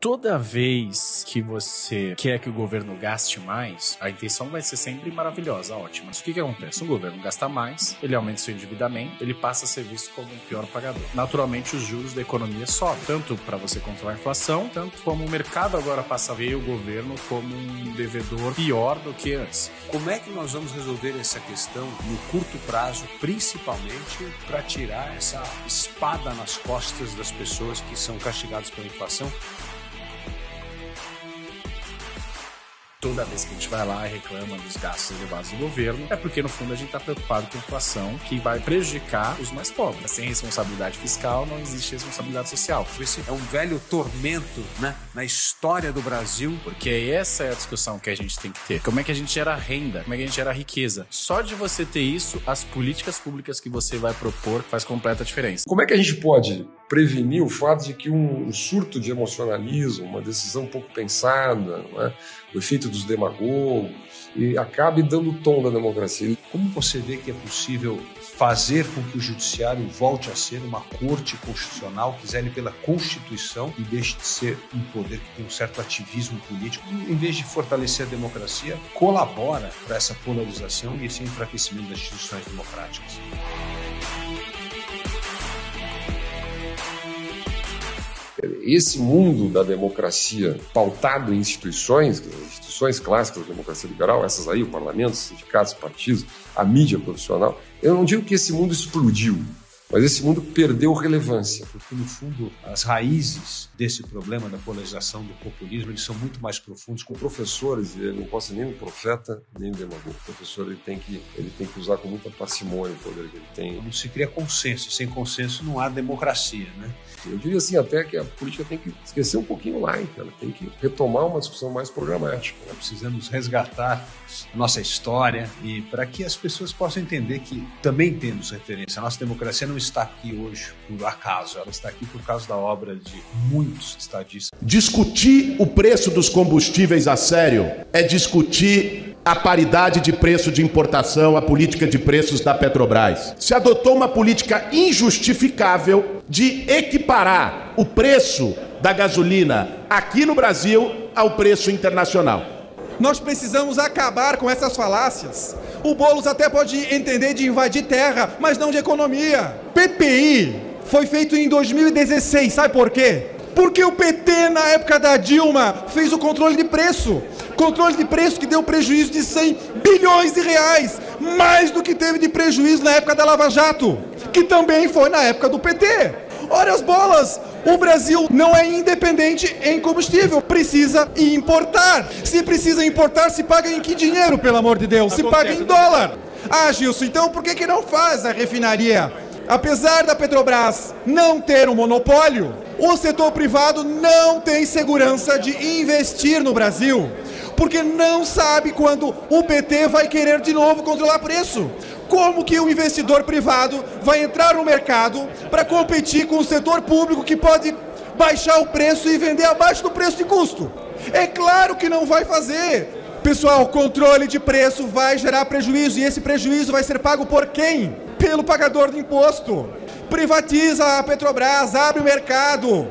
Toda vez que você quer que o governo gaste mais, a intenção vai ser sempre maravilhosa, ótima. Mas o que acontece? O governo gasta mais, ele aumenta seu endividamento, ele passa a ser visto como um pior pagador. Naturalmente, os juros da economia sobem, tanto para você controlar a inflação, tanto como o mercado agora passa a ver o governo como um devedor pior do que antes. Como é que nós vamos resolver essa questão no curto prazo, principalmente para tirar essa espada nas costas das pessoas que são castigadas pela inflação? Toda vez que a gente vai lá e reclama dos gastos elevados do governo, é porque no fundo a gente está preocupado com a inflação que vai prejudicar os mais pobres. Sem responsabilidade fiscal não existe responsabilidade social. Esse é um velho tormento, né, na história do Brasil. Porque essa é a discussão que a gente tem que ter. Como é que a gente gera renda? Como é que a gente gera riqueza? Só de você ter isso, as políticas públicas que você vai propor faz completa diferença. Como é que a gente pode prevenir o fato de que um surto de emocionalismo, uma decisão pouco pensada, não é? O efeito dos demagogos, e acabe dando o tom da democracia? Como você vê que é possível fazer com que o judiciário volte a ser uma corte constitucional que zele pela Constituição e deixe de ser um poder que tem um certo ativismo político, em vez de fortalecer a democracia, colabora para essa polarização e esse enfraquecimento das instituições democráticas? Esse mundo da democracia pautado em instituições, as instituições clássicas da democracia liberal, essas aí, o parlamento, os sindicatos, os partidos, a mídia profissional, eu não digo que esse mundo explodiu, mas esse mundo perdeu relevância. Porque, no fundo, as raízes desse problema da polarização do populismo, eles são muito mais profundos. Com professores, eu não posso ser nem um profeta, nem um demagogo. O professor ele tem que usar com muita parcimônia o poder que ele tem. Não se cria consenso. Sem consenso não há democracia, né? Eu diria assim até que a política tem que esquecer um pouquinho laica, ela tem que retomar uma discussão mais programática. Precisamos resgatar a nossa história e para que as pessoas possam entender que também temos referência. A nossa democracia não está aqui hoje por acaso, ela está aqui por causa da obra de muitos estadistas. Discutir o preço dos combustíveis a sério é discutir a paridade de preço de importação, a política de preços da Petrobras. Se adotou uma política injustificável de equiparar o preço da gasolina aqui no Brasil ao preço internacional. Nós precisamos acabar com essas falácias. O Boulos até pode entender de invadir terra, mas não de economia. PPI foi feito em 2016, sabe por quê? Porque o PT, na época da Dilma, fez o controle de preço. Controle de preço que deu prejuízo de 100 bilhões de reais. Mais do que teve de prejuízo na época da Lava Jato, que também foi na época do PT. Ora as bolas! O Brasil não é independente em combustível, precisa importar. Se precisa importar, se paga em que dinheiro, pelo amor de Deus? Se paga em dólar. Ah, Gilson, então por que não faz a refinaria? Apesar da Petrobras não ter um monopólio, o setor privado não tem segurança de investir no Brasil, porque não sabe quando o PT vai querer de novo controlar preço. Como que o investidor privado vai entrar no mercado para competir com o setor público que pode baixar o preço e vender abaixo do preço de custo? É claro que não vai fazer. Pessoal, controle de preço vai gerar prejuízo e esse prejuízo vai ser pago por quem? Pelo pagador de imposto. Privatiza a Petrobras, abre o mercado.